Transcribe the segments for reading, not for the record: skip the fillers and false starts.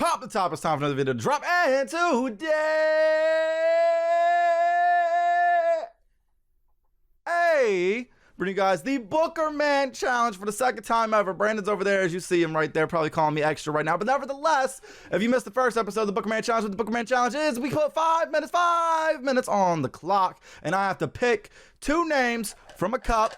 drop the top. It's time for another video to drop. And today, bring you guys the Bookerman challenge for the second time ever. Brandon's over there, as you see him right there, probably calling me extra right now. But nevertheless, if you missed the first episode of the Bookerman challenge, what the Bookerman challenge is, we put 5 minutes on the clock, and I have to pick 2 names from a cup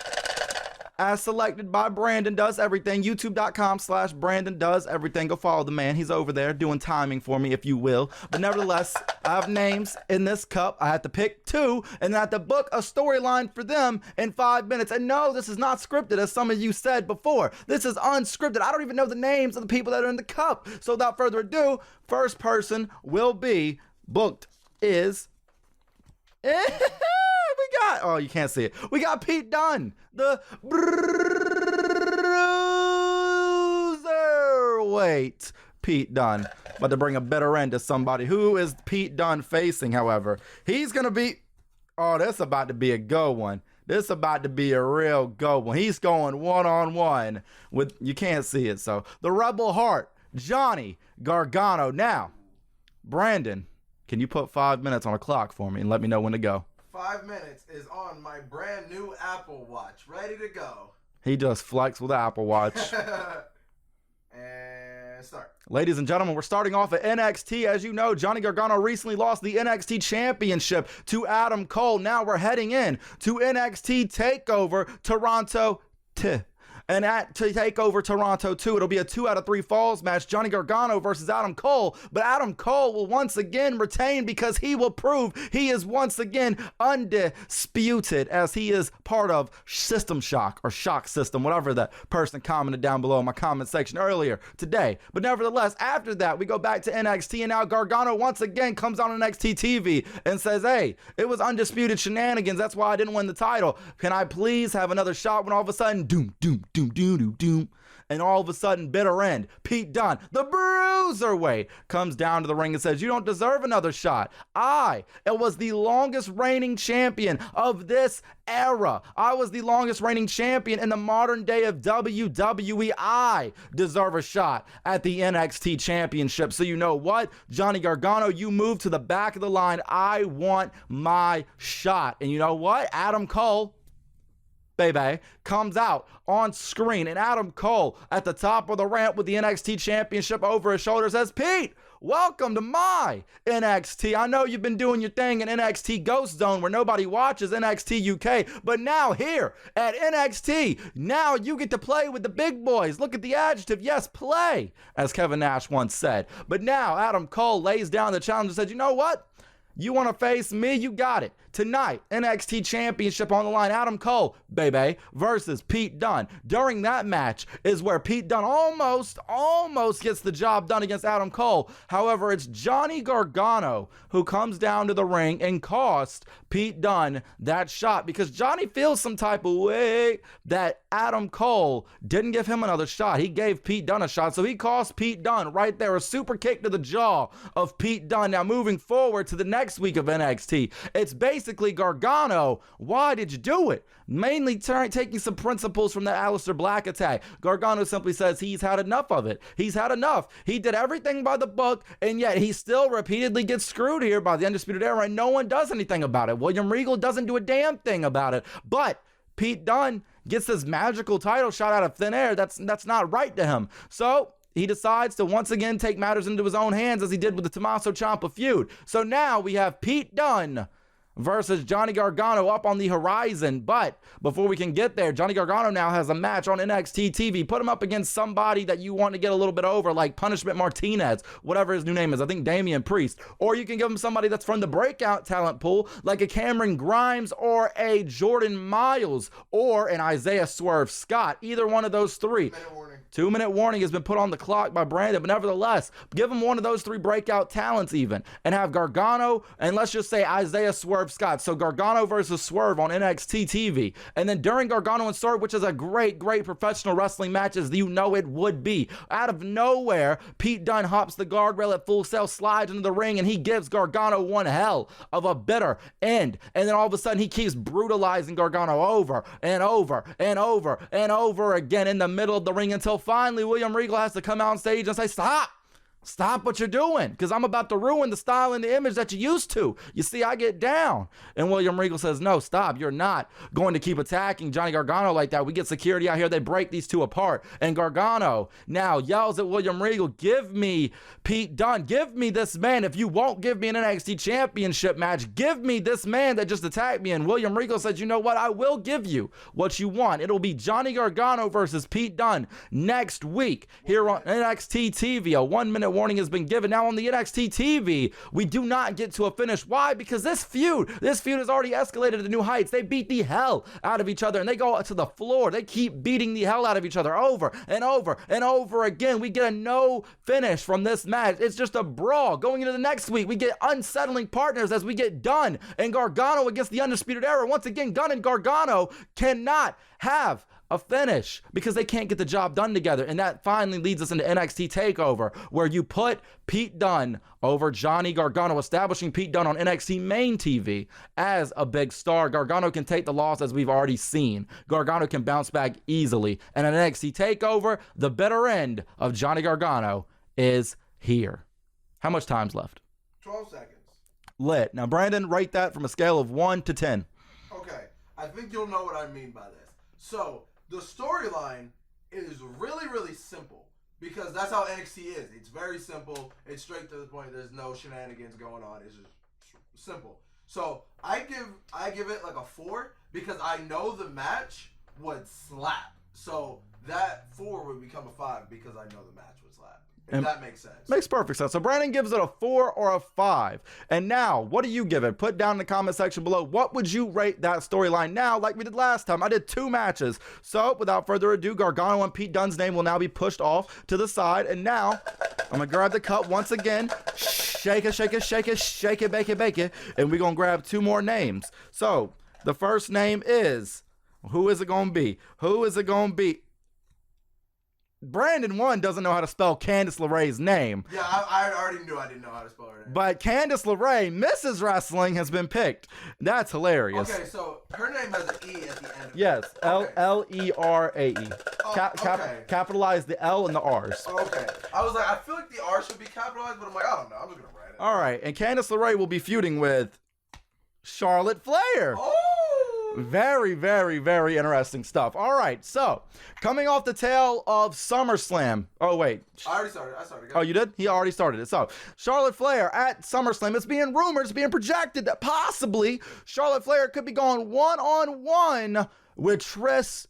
as selected by Brandon Does Everything. YouTube.com/Brandon Does Everything. Go follow the man. He's over there doing timing for me, if you will. But nevertheless, I have names in this cup. I have to pick 2, and then I have to book a storyline for them in 5 minutes. And no, this is not scripted, as some of you said before. This is unscripted. I don't even know the names of the people that are in the cup. So without further ado, first person will be booked is... oh, you can't see it. We got Pete Dunne, the bruiserweight Pete Dunne. About to bring a better end to somebody. Who is Pete Dunne facing, however? He's going to be... oh, this about to be a good one. This about to be a real good one. He's going one-on-one with... you can't see it, so... the Rebel Heart, Johnny Gargano. Now, Brandon, can you put 5 minutes on a clock for me and let me know when to go? 5 minutes is on my brand new Apple Watch, ready to go. He just flexed with the Apple Watch. And start. Ladies and gentlemen, we're starting off at NXT. As you know, Johnny Gargano recently lost the NXT Championship to Adam Cole. Now we're heading in to NXT TakeOver Toronto. And at TakeOver Toronto 2, it'll be a 2 out of 3 falls match. Johnny Gargano versus Adam Cole. But Adam Cole will once again retain because he will prove he is once again undisputed, as he is part of System Shock or Shock System, whatever that person commented down below in my comment section earlier today. But nevertheless, after that, we go back to NXT, and now Gargano once again comes on NXT TV and says, hey, it was undisputed shenanigans. That's why I didn't win the title. Can I please have another shot? When all of a sudden, doom, and all of a sudden, bitter end, Pete Dunne, the bruiserweight, comes down to the ring and says, you don't deserve another shot. It was the longest reigning champion of this era. I was the longest reigning champion in the modern day of WWE. I deserve a shot at the NXT championship. So you know what? Johnny Gargano, you move to the back of the line. I want my shot. And you know what? Adam Cole, baby, comes out on screen, and Adam Cole at the top of the ramp with the NXT championship over his shoulder says, Pete, welcome to my NXT. I know you've been doing your thing in NXT Ghost Zone where nobody watches NXT UK, but now here at NXT, now you get to play with the big boys. Look at the adjective. Yes, play, as Kevin Nash once said. But now Adam Cole lays down the challenge and said, you know what? You want to face me? You got it. Tonight, NXT Championship on the line. Adam Cole, baby, versus Pete Dunne. During that match is where Pete Dunne almost gets the job done against Adam Cole. However, it's Johnny Gargano who comes down to the ring and costs Pete Dunne that shot, because Johnny feels some type of way that Adam Cole didn't give him another shot. He gave Pete Dunne a shot, so he cost Pete Dunne right there a super kick to the jaw of Pete Dunne. Now, moving forward to the next week of NXT, it's basically Gargano, why did you do it? Mainly taking some principles from the Aleister Black attack. Gargano simply says he's had enough of it. He's had enough. He did everything by the book, and yet he still repeatedly gets screwed here by the Undisputed Era, and no one does anything about it. William Regal doesn't do a damn thing about it. But Pete Dunne gets this magical title shot out of thin air. That's not right to him. So he decides to once again take matters into his own hands, as he did with the Tommaso Ciampa feud. So now we have Pete Dunne versus Johnny Gargano up on the horizon. But before we can get there, Johnny Gargano now has a match on NXT TV. Put him up against somebody that you want to get a little bit over, like Punishment Martinez, whatever his new name is. I think Damian Priest. Or you can give him somebody that's from the breakout talent pool, like a Cameron Grimes or a Jordan Miles or an Isaiah Swerve Scott. Either one of those 3. 2-minute warning has been put on the clock by Brandon, but nevertheless, give him one of those 3 breakout talents even, and have Gargano and let's just say Isaiah Swerve Scott. So Gargano versus Swerve on NXT TV. And then during Gargano and Swerve, which is a great professional wrestling match, as you know it would be, out of nowhere, Pete Dunne hops the guardrail at Full Sail, slides into the ring, and he gives Gargano one hell of a bitter end. And then all of a sudden, he keeps brutalizing Gargano over and over and over and over again in the middle of the ring, until finally William Regal has to come out on stage and say, stop. Stop what you're doing, because I'm about to ruin the style and the image that you used to. You see, I get down. And William Regal says, no, stop. You're not going to keep attacking Johnny Gargano like that. We get security out here. They break these two apart. And Gargano now yells at William Regal, give me Pete Dunne. Give me this man. If you won't give me an NXT championship match, give me this man that just attacked me. And William Regal says, you know what? I will give you what you want. It'll be Johnny Gargano versus Pete Dunne next week here on NXT TV. A 1 minute warning has been given. Now on the NXT TV, we do not get to a finish. Why? Because this feud has already escalated to new heights. They beat the hell out of each other and they go to the floor. They keep beating the hell out of each other over and over and over again. We get a no finish from this match. It's just a brawl. Going into the next week, we get unsettling partners as we get Dunne and Gargano against the Undisputed Era. Once again, Dunne and Gargano cannot have a finish because they can't get the job done together. And that finally leads us into NXT TakeOver, where you put Pete Dunne over Johnny Gargano, establishing Pete Dunne on NXT main TV as a big star. Gargano can take the loss, as we've already seen. Gargano can bounce back easily. And in NXT TakeOver, the better end of Johnny Gargano is here. How much time's left? 12 seconds. Lit. Now, Brandon, rate that from a scale of 1 to 10. Okay, I think you'll know what I mean by this. So, the storyline is really, really simple because that's how NXT is. It's very simple. It's straight to the point. There's no shenanigans going on. It's just simple. So I give it like a 4 because I know the match would slap. So that 4 would become a 5 because I know the match would slap. If that makes sense. Makes perfect sense. So Brandon gives it a 4 or a 5. And now, what do you give it? Put down in the comment section below. What would you rate that storyline now, like we did last time? I did 2 matches. So without further ado, Gargano and Pete Dunne's name will now be pushed off to the side. And now, I'm going to grab the cup once again. Shake it, shake it, shake it, shake it, bake it, bake it. And we're going to grab 2 more names. So the first name is, who is it going to be? Who is it going to be? Brandon, one, doesn't know how to spell Candice LeRae's name. Yeah, I already knew I didn't know how to spell her name. But Candice LeRae, Mrs. Wrestling, has been picked. That's hilarious. Okay, so her name has an E at the end. Yes, Okay. L-E-R-A-E. Okay. Capitalize the L and the R's. Okay. I was like, I feel like the R should be capitalized, but I'm like, I don't know. I'm just going to write it. All right, and Candice LeRae will be feuding with Charlotte Flair. Oh! Very, very, very interesting stuff. All right, so coming off the tail of SummerSlam. Oh, wait. I already started. I started. Oh, you did? He already started it. So, Charlotte Flair at SummerSlam. It's being rumored, it's being projected that possibly Charlotte Flair could be going one-on-one with Trish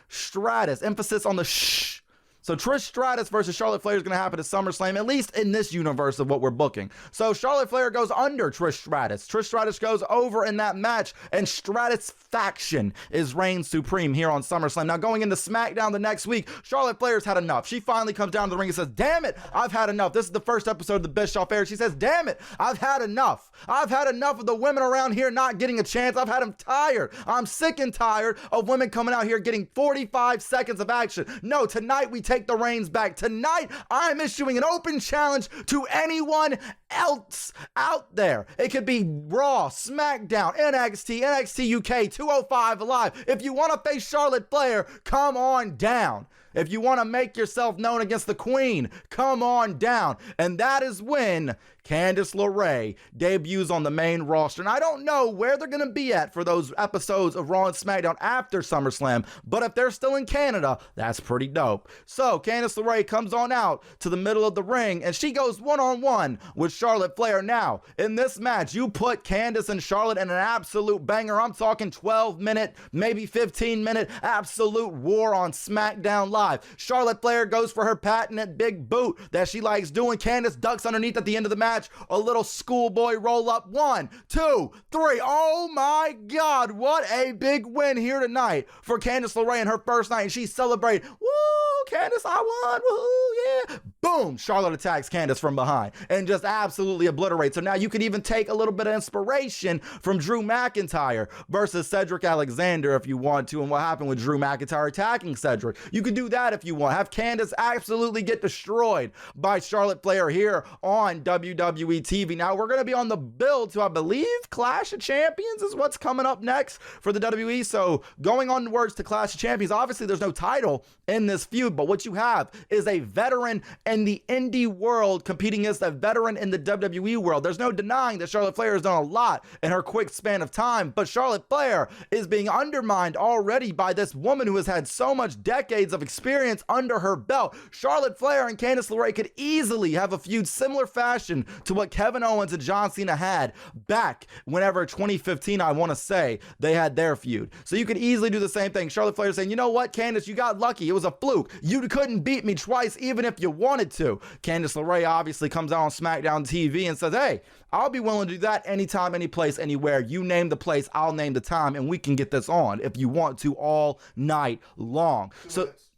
Stratus. Emphasis on the shh. So Trish Stratus versus Charlotte Flair is going to happen at SummerSlam, at least in this universe of what we're booking. So Charlotte Flair goes under Trish Stratus. Trish Stratus goes over in that match, and Stratus faction reigns supreme here on SummerSlam. Now going into SmackDown the next week, Charlotte Flair's had enough. She finally comes down to the ring and says, damn it, I've had enough. This is the first episode of the Bischoff era. She says, damn it, I've had enough. I've had enough of the women around here not getting a chance. I've had them tired. I'm sick and tired of women coming out here getting 45 seconds of action. No, tonight we take the reins back. Tonight, I'm issuing an open challenge to anyone else out there. It could be Raw, SmackDown, NXT UK, 205 Live. If you want to face Charlotte Flair, come on down. If you want to make yourself known against the Queen, come on down. And that is when Candice LeRae debuts on the main roster. And I don't know where they're going to be at for those episodes of Raw and SmackDown after SummerSlam, but if they're still in Canada, that's pretty dope. So Candice LeRae comes on out to the middle of the ring, and she goes one-on-one with Charlotte Flair. Now, in this match, you put Candice and Charlotte in an absolute banger. I'm talking 12-minute, maybe 15-minute absolute war on SmackDown Live. Charlotte Flair goes for her patented big boot that she likes doing. Candice ducks underneath at the end of the match. A little schoolboy roll up. 1, 2, 3. Oh my God, what a big win here tonight for Candice LeRae in her first night. And she celebrated. Woo, Candice, I won. Woo, yeah. Boom, Charlotte attacks Candice from behind and just absolutely obliterates. So now you could even take a little bit of inspiration from Drew McIntyre versus Cedric Alexander if you want to, and what happened with Drew McIntyre attacking Cedric. You could do that if you want. Have Candice absolutely get destroyed by Charlotte Flair here on WWE TV. Now, we're going to be on the build to, I believe, Clash of Champions is what's coming up next for the WWE. So going on words to Clash of Champions, obviously there's no title in this feud, but what you have is a veteran in the indie world competing against a veteran in the WWE world. There's no denying that Charlotte Flair has done a lot in her quick span of time, but Charlotte Flair is being undermined already by this woman who has had so much decades of experience under her belt. Charlotte Flair and Candice LeRae could easily have a feud similar fashion to what Kevin Owens and John Cena had back whenever 2015, I want to say, they had their feud. So you could easily do the same thing. Charlotte Flair saying, you know what, Candice, you got lucky. It was a fluke. You couldn't beat me twice, even if you wanted to. Candice LeRae obviously comes out on SmackDown TV and says, hey, I'll be willing to do that anytime, any place, anywhere. You name the place, I'll name the time, and we can get this on if you want to all night long.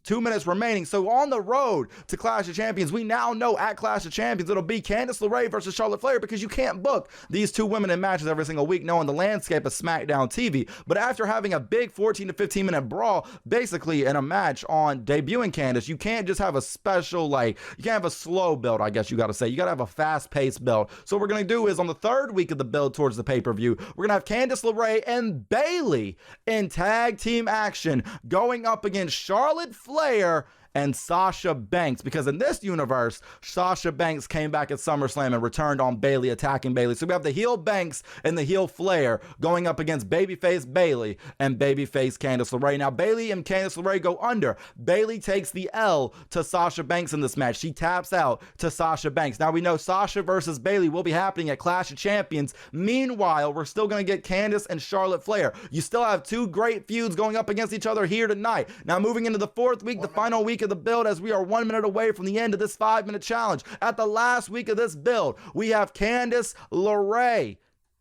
2 minutes remaining. So on the road to Clash of Champions, we now know at Clash of Champions it'll be Candice LeRae versus Charlotte Flair, because you can't book these two women in matches every single week knowing the landscape of SmackDown TV. But after having a big 14 to 15 minute brawl basically in a match on debuting Candice, you can't just have a special, like, you can't have a slow build, I guess you got to say. You got to have a fast paced build. So what we're going to do is on the third week of the build towards the pay-per-view, we're going to have Candice LeRae and Bayley in tag team action going up against Charlotte Flair and Sasha Banks, because in this universe, Sasha Banks came back at SummerSlam and returned on Bayley, attacking Bayley. So we have the heel Banks and the heel Flair going up against babyface Bayley and babyface Candice LeRae. Now, Bayley and Candice LeRae go under. Bayley takes the L to Sasha Banks in this match. She taps out to Sasha Banks. Now, we know Sasha versus Bayley will be happening at Clash of Champions. Meanwhile, we're still going to get Candice and Charlotte Flair. You still have two great feuds going up against each other here tonight. Now, moving into the fourth week, the final week of the build, as we are 1 minute away from the end of this 5-minute challenge. At the last week of this build, we have Candice LeRae.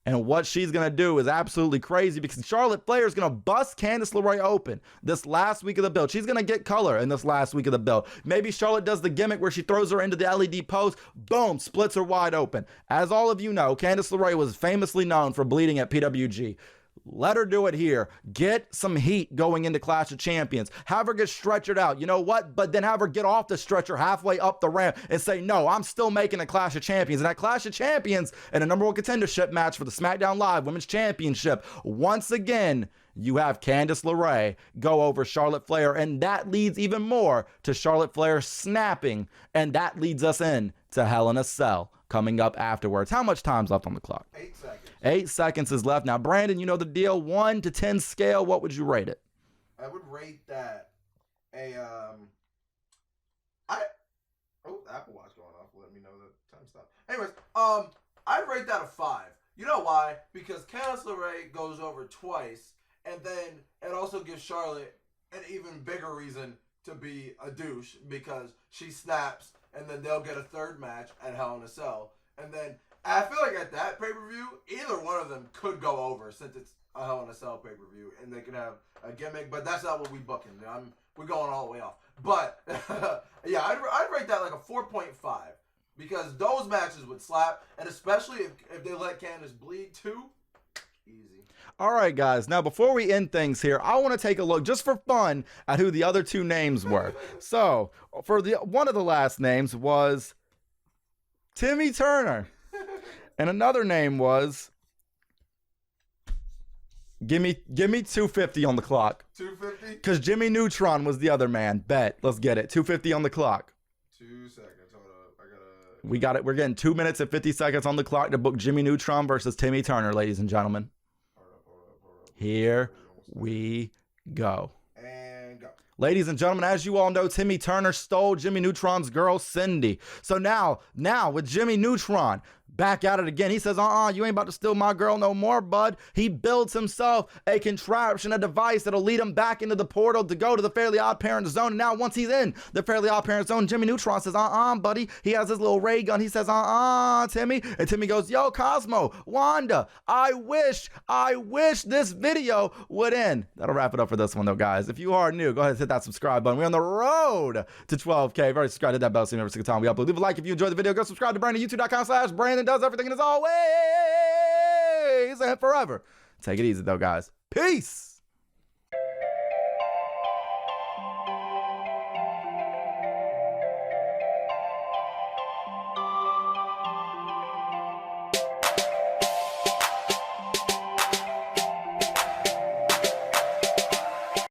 And what she's going to do is absolutely crazy, because Charlotte Flair is going to bust Candice LeRae open this last week of the build. She's going to get color in this last week of the build. Maybe Charlotte does the gimmick where she throws her into the LED post, boom, splits her wide open. As all of you know, Candice LeRae was famously known for bleeding at PWG. Let her do it here. Get some heat going into Clash of Champions. Have her get stretchered out. You know what? But then have her get off the stretcher halfway up the ramp and say, no, I'm still making a Clash of Champions. And at Clash of Champions, in a number one contendership match for the SmackDown Live Women's Championship, once again, you have Candice LeRae go over Charlotte Flair, and that leads even more to Charlotte Flair snapping, and that leads us in to Hell in a Cell coming up afterwards. How much time's left on the clock? 8 seconds. 8 seconds is left. Now, Brandon, you know the deal. 1 to 10 scale, what would you rate it? I would rate that a Apple Watch going off. Let me know the time stop. Anyways, I'd rate that a 5. You know why? Because Candice LeRae goes over twice, and then it also gives Charlotte an even bigger reason to be a douche, because she snaps, and then they'll get a third match at Hell in a Cell. And then I feel like at that pay-per-view, either one of them could go over, since it's a Hell in a Cell pay-per-view, and they could have a gimmick, but that's not what we booking. We're going all the way off. But, yeah, I'd rate that like a 4.5, because those matches would slap, and especially if they let Candice bleed too, easy. All right, guys. Now, before we end things here, I want to take a look, just for fun, at who the other two names were. So, for one of the last names was Timmy Turner, and another name was give me 250 on the clock. 250? Because Jimmy Neutron was the other man. Bet. Let's get it. 250 on the clock. 2 seconds. Hold up. We got it. We're getting 2 minutes and 50 seconds on the clock to book Jimmy Neutron versus Timmy Turner, ladies and gentlemen. Hold up. Here we go. And go. Ladies and gentlemen, as you all know, Timmy Turner stole Jimmy Neutron's girl, Cindy. So now with Jimmy Neutron back at it again, he says, you ain't about to steal my girl no more, bud. He builds himself a contraption, a device that'll lead him back into the portal to go to the Fairly Odd Parents zone. And now once he's in the Fairly Odd Parents zone, Jimmy Neutron says, buddy. He has his little ray gun. He says, Timmy. And Timmy goes, yo, Cosmo, Wanda, I wish this video would end. That'll wrap it up for this one, though, guys. If you are new, go ahead and hit that subscribe button. We're on the road to 12K. If you already subscribed, hit that bell so you never see the time we upload. Leave a like if you enjoyed the video. Go subscribe to Brandon, youtube.com/Brandon does everything, and as always, and forever, take it easy though, guys. Peace.